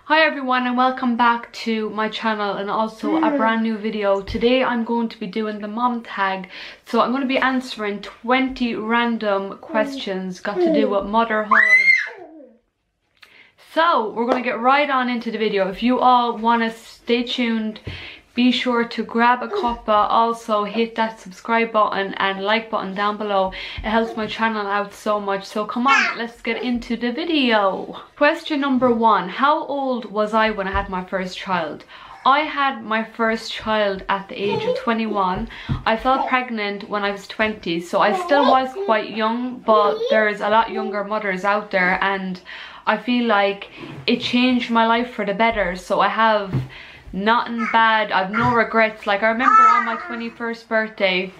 Hi everyone and welcome back to my channel and also a brand new video. Today I'm going to be doing the mom tag. So I'm going to be answering 20 random questions got to do with motherhood. So we're going to get right on into the video. If you all want to stay tuned, be sure to grab a cuppa, also hit that subscribe button and like button down below. It helps my channel out so much. So come on, let's get into the video. Question number 1. How old was I when I had my first child? I had my first child at the age of 21. I fell pregnant when I was 20, so I still was quite young, but there's a lot younger mothers out there and I feel like it changed my life for the better. So I have nothing bad, I've no regrets. Like I remember on my 21st birthday,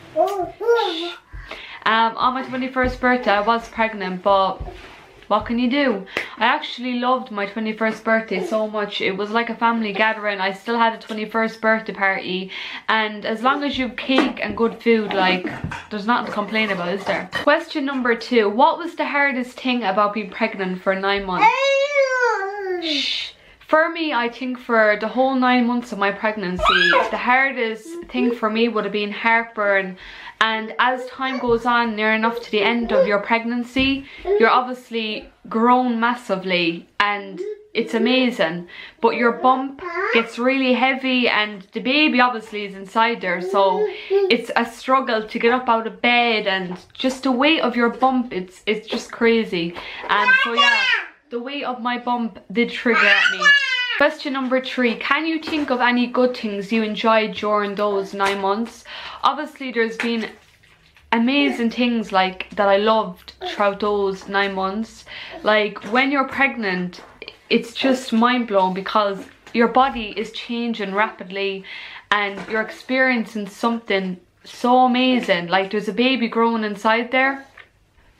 I was pregnant, but what can you do? I actually loved my 21st birthday so much. It was like a family gathering. I still had a 21st birthday party, and as long as you have cake and good food, like there's nothing to complain about, is there? Question number 2. What was the hardest thing about being pregnant for 9 months? Shh. For me, I think for the whole 9 months of my pregnancy, the hardest thing for me would have been heartburn. And as time goes on, near enough to the end of your pregnancy, you're obviously grown massively and it's amazing. But your bump gets really heavy and the baby obviously is inside there. So it's a struggle to get up out of bed, and just the weight of your bump, it's just crazy. And so yeah, the weight of my bump did trigger at me. Question number 3. Can you think of any good things you enjoyed during those 9 months? Obviously there's been amazing things like that I loved throughout those 9 months. Like when you're pregnant, it's just mind-blowing because your body is changing rapidly and you're experiencing something so amazing. Like there's a baby growing inside there.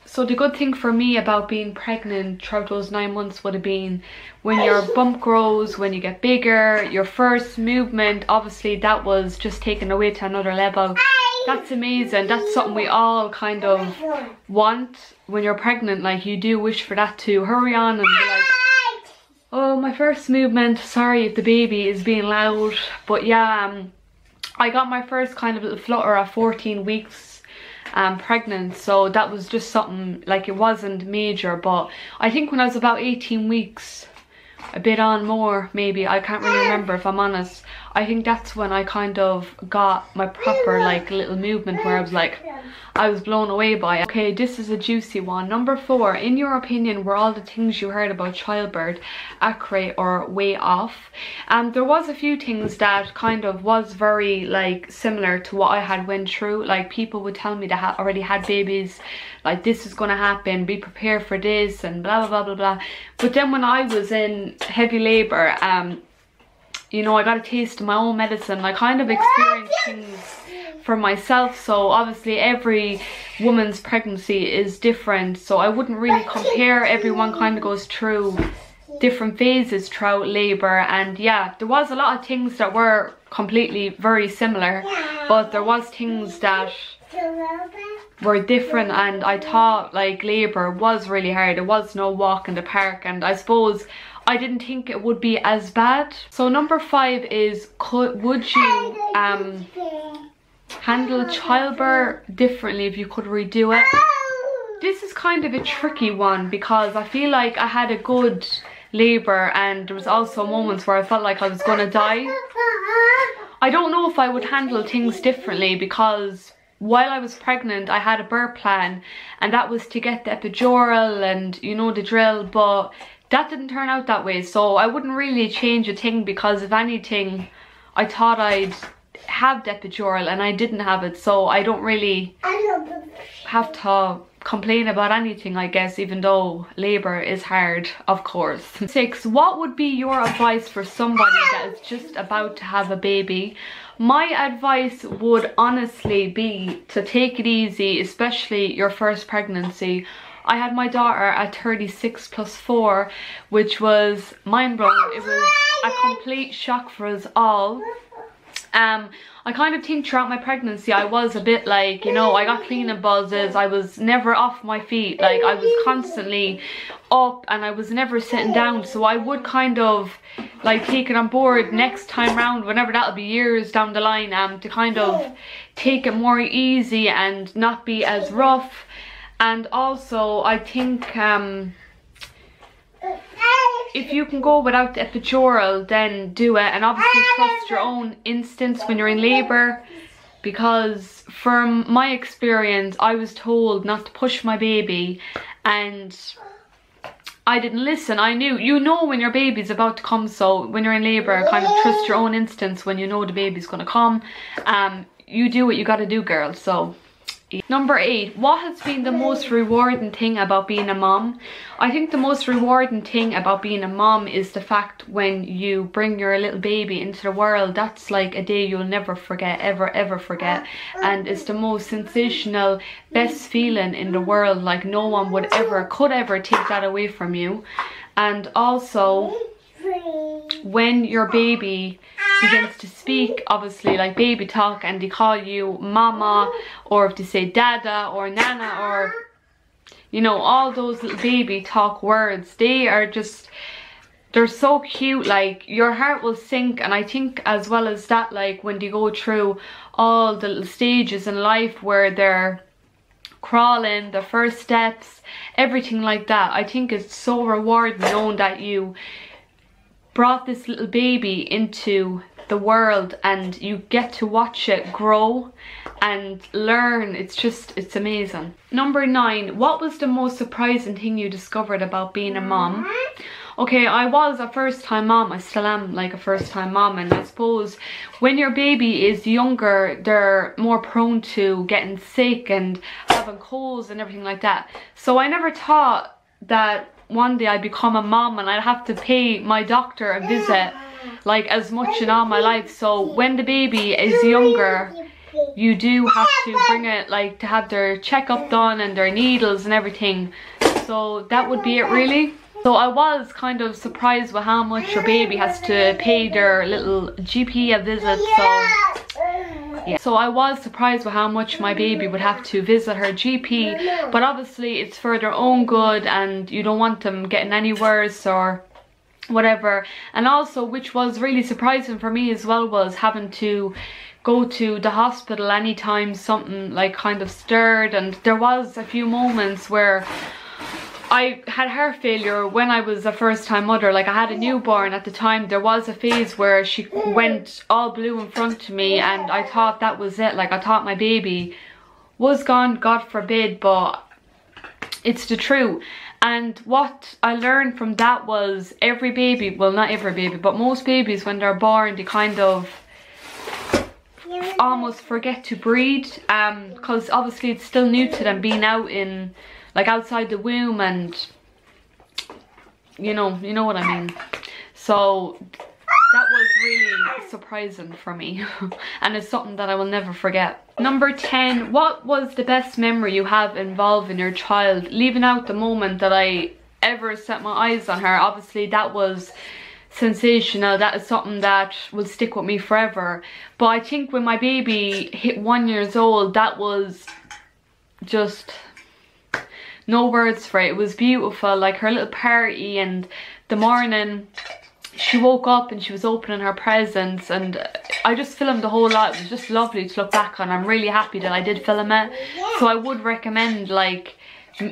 So the good thing for me about being pregnant throughout those 9 months would have been when your bump grows, when you get bigger, your first movement, obviously that was just taken away to another level. That's amazing. That's something we all kind of want when you're pregnant. Like you do wish for that to hurry on and be like, oh, my first movement, sorry if the baby is being loud. But yeah, I got my first kind of little flutter at 14 weeks pregnant, so that was just something, like it wasn't major, but I think when I was about 18 weeks, a bit on more maybe, I can't really remember if I'm honest, I think that's when I kind of got my proper like little movement where I was like, I was blown away by it. Okay, this is a juicy one. Number 4. In your opinion, were all the things you heard about childbirth accurate or way off? There was a few things that kind of was very like similar to what I had went through. Like people would tell me that already had babies, like this is gonna happen, be prepared for this and blah blah blah blah blah. But then when I was in heavy labor, you know, I got a taste of my own medicine. I kind of experienced things for myself, so obviously every woman's pregnancy is different, so I wouldn't really compare. Everyone kind of goes through different phases throughout labor, and yeah, there was a lot of things that were completely very similar, but there was things that were different, and I thought like labor was really hard. There was no walk in the park, and I suppose I didn't think it would be as bad. So number 5 is, would you handle childbirth differently if you could redo it? This is kind of a tricky one because I feel like I had a good labor and there was also moments where I felt like I was gonna die. I don't know if I would handle things differently because while I was pregnant I had a birth plan and that was to get the epidural and you know the drill, but that didn't turn out that way, so I wouldn't really change a thing because if anything I thought I'd have the epidural and I didn't have it, so I don't really have to complain about anything, I guess, even though labor is hard, of course. 6. What would be your advice for somebody that is just about to have a baby? My advice would honestly be to take it easy, especially your first pregnancy. I had my daughter at 36 plus 4, which was mind-blowing. It was a complete shock for us all. I kind of think throughout my pregnancy I was a bit like, you know, I got cleaning buzzes, I was never off my feet, like I was constantly up and I was never sitting down. So I would kind of like take it on board next time round, whenever that'll be years down the line, to kind of take it more easy and not be as rough. And also I think if you can go without the epidural, then do it, and obviously trust your own instincts when you're in labour, because from my experience I was told not to push my baby and I didn't listen. I knew, you know when your baby's about to come, so when you're in labour, kind of trust your own instincts when you know the baby's gonna come. You do what you gotta do, girl. So number 8, what has been the most rewarding thing about being a mom? I think the most rewarding thing about being a mom is the fact when you bring your little baby into the world. That's like a day you'll never forget, ever forget, and it's the most sensational, best feeling in the world. Like no one could ever take that away from you. And also when your baby begins to speak, obviously like baby talk, and they call you mama, or if they say dada or nana, or you know, all those little baby talk words, they are just, they're so cute. Like your heart will sink. And I think as well as that, like when they go through all the little stages in life where they're crawling, the first steps, everything like that, I think it's so rewarding knowing that you brought this little baby into the world and you get to watch it grow and learn. It's amazing. Number 9, what was the most surprising thing you discovered about being a mom? Okay, I was a first time mom. I still am like a first time mom, and I suppose when your baby is younger, they're more prone to getting sick and having colds and everything like that. So I never thought that one day I'd become a mom and I'd have to pay my doctor a visit like as much in all my life. So when the baby is younger, you do have to bring it, like, to have their checkup done and their needles and everything. So that would be it really. So I was kind of surprised with how much your baby has to pay their little GP a visit. So yeah, so I was surprised with how much my baby would have to visit her GP, but obviously it's for their own good and you don't want them getting any worse or whatever. And also, which was really surprising for me as well, was having to go to the hospital anytime something like kind of stirred. And there was a few moments where I had heart failure when I was a first time mother. Like I had a newborn at the time. There was a phase where she went all blue in front of me and I thought that was it. Like I thought my baby was gone, God forbid, but it's the truth. And what I learned from that was every baby, well not every baby, but most babies when they're born, they kind of almost forget to breathe, because obviously it's still new to them being out in, like, outside the womb, and you know what I mean. So that was really surprising for me and it's something that I will never forget. Number 10, what was the best memory you have involving your child? Leaving out the moment that I ever set my eyes on her, obviously that was sensational. That is something that will stick with me forever. But I think when my baby hit 1 year old, that was just no words for it. It was beautiful, like her little party, and the morning she woke up and she was opening her presents, and I just filmed the whole lot. It was just lovely to look back on. I'm really happy that I did film it. So I would recommend, like,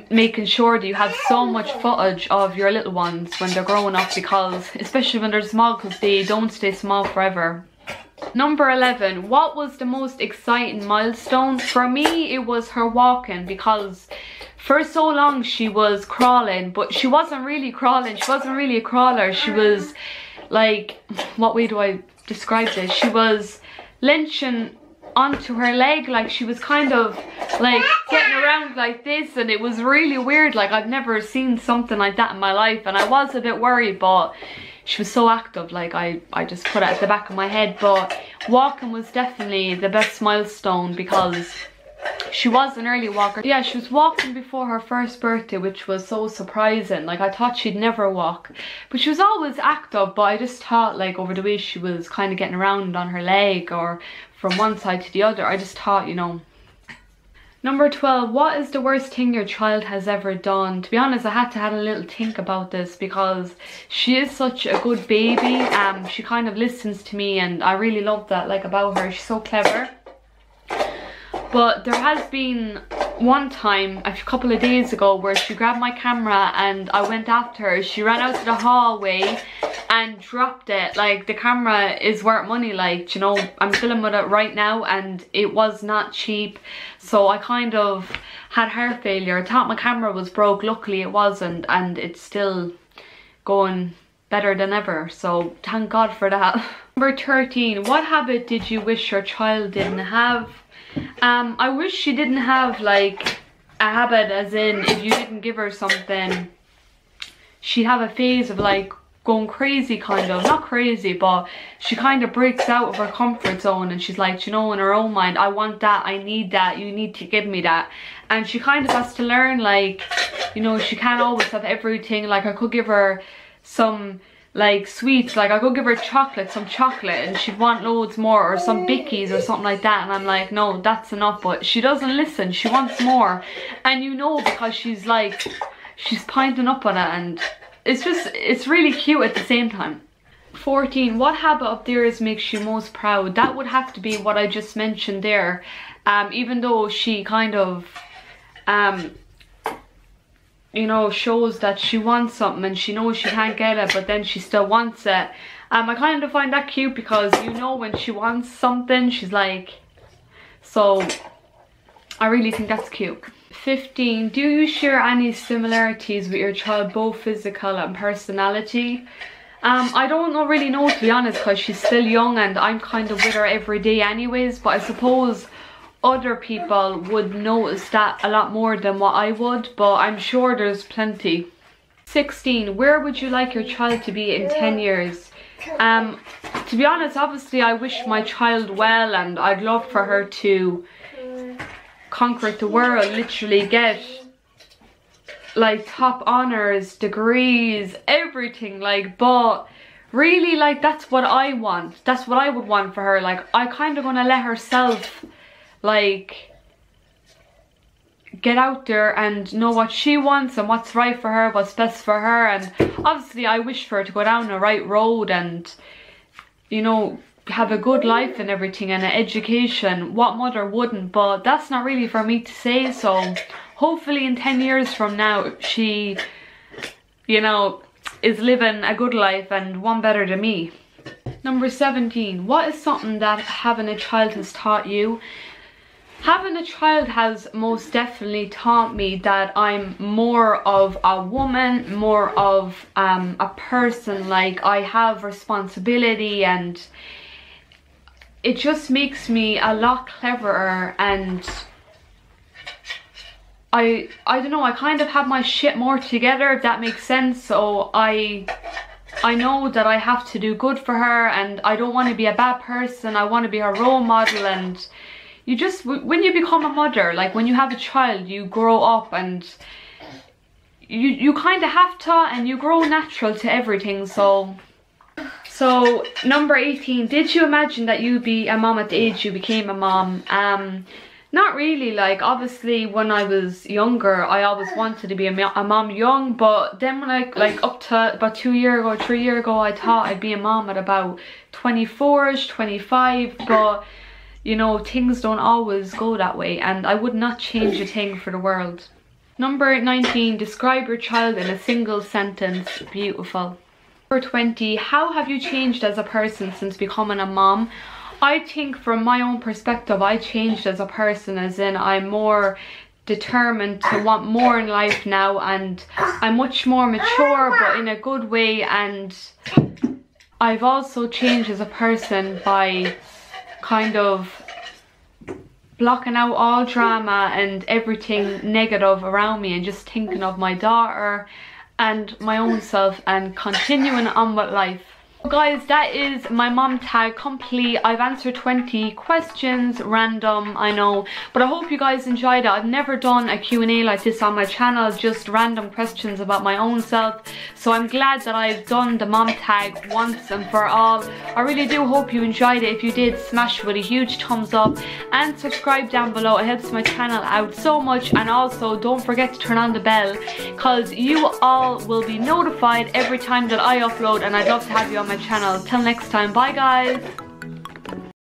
making sure that you have so much footage of your little ones when they're growing up, because especially when they're small, because they don't stay small forever. Number 11, what was the most exciting milestone? For me, it was her walking, because for so long she was crawling, but she wasn't really crawling. She wasn't really a crawler. She was like, what way do I describe this? She was lynching onto her leg, like she was kind of like getting around like this, and it was really weird. Like I've never seen something like that in my life, and I was a bit worried, but she was so active. Like I just put it at the back of my head. But walking was definitely the best milestone, because She was an early walker. Yeah, she was walking before her first birthday, which was so surprising. Like, I thought she'd never walk, but she was always active. But I just thought, like, over the way she was kind of getting around on her leg or from one side to the other, I just thought, you know. Number 12, what is the worst thing your child has ever done? To be honest, I had to have a little think about this because she is such a good baby. She kind of listens to me, and I really love that, like, about her. She's so clever. But there has been one time a couple of days ago where she grabbed my camera and I went after her. She ran out to the hallway and dropped it. Like, the camera is worth money, like, you know, I'm filming with it right now and it was not cheap. So I kind of had heart failure. I thought my camera was broke. Luckily it wasn't, and it's still going better than ever. So thank God for that. Number 13, what habit did you wish your child didn't have? I wish she didn't have, like, a habit as in if you didn't give her something, she'd have a phase of, like, going crazy, kind of. Not crazy, but she kind of breaks out of her comfort zone and she's like, you know, in her own mind, I want that, I need that, you need to give me that. And she kind of has to learn, like, you know, she can't always have everything. Like, I could give her some, like, sweets, like I could give her chocolate, some chocolate, and she'd want loads more, or some bickies or something like that, and I'm like, no, that's enough. But she doesn't listen, she wants more, and you know, because she's like, she's pointing up on it, and it's just, it's really cute at the same time. 14, what habit of theirs makes you most proud? That would have to be what I just mentioned there. Even though she kind of you know, shows that she wants something and she knows she can't get it, but then she still wants it. I kind of find that cute because, you know, when she wants something, she's like, so I really think that's cute. 15, do you share any similarities with your child, both physical and personality? I don't really know, to be honest, because she's still young and I'm kind of with her every day anyways, but I suppose other people would notice that a lot more than what I would, but I'm sure there's plenty. 16, where would you like your child to be in 10 years? To be honest, obviously I wish my child well, and I'd love for her to conquer the world, literally get, like, top honors, degrees, everything, like, but really, like, that's what I want. That's what I would want for her. Like, I kind of gonna let herself, like, get out there and know what she wants and what's right for her, what's best for her. And obviously I wish for her to go down the right road and, you know, have a good life and everything, and an education. What mother wouldn't? But that's not really for me to say. So hopefully in 10 years from now she, you know, is living a good life and one better than me. Number 17, what is something that having a child has taught you? Having a child has most definitely taught me that I'm more of a woman, more of a person. Like, I have responsibility, and it just makes me a lot cleverer, and I don't know, I kind of have my shit more together, if that makes sense. So I know that I have to do good for her, and I don't want to be a bad person. I want to be her role model. And you just, when you become a mother, like when you have a child, you grow up and you kind of have to, and you grow natural to everything. So number 18, did you imagine that you'd be a mom at the age you became a mom? Not really. Like, obviously when I was younger, I always wanted to be a mom young, but then when I, like, up to about 2 years ago, 3 years ago, I thought I'd be a mom at about 24ish, 25, but you know, things don't always go that way, and I would not change a thing for the world. Number 19, describe your child in a single sentence. Beautiful. Number 20, how have you changed as a person since becoming a mom? I think from my own perspective, I changed as a person, as in I'm more determined to want more in life now, and I'm much more mature, but in a good way. And I've also changed as a person by kind of blocking out all drama and everything negative around me, and just thinking of my daughter and my own self and continuing on with life. Guys, that is my mom tag complete. I've answered 20 questions, random, I know, but I hope you guys enjoyed it. I've never done a Q&A like this on my channel, just random questions about my own self, so I'm glad that I've done the mom tag once and for all. I really do hope you enjoyed it. If you did, smash it with a huge thumbs up and subscribe down below. It helps my channel out so much, and also don't forget to turn on the bell because you all will be notified every time that I upload, and I'd love to have you on my channel. Till next time, bye guys.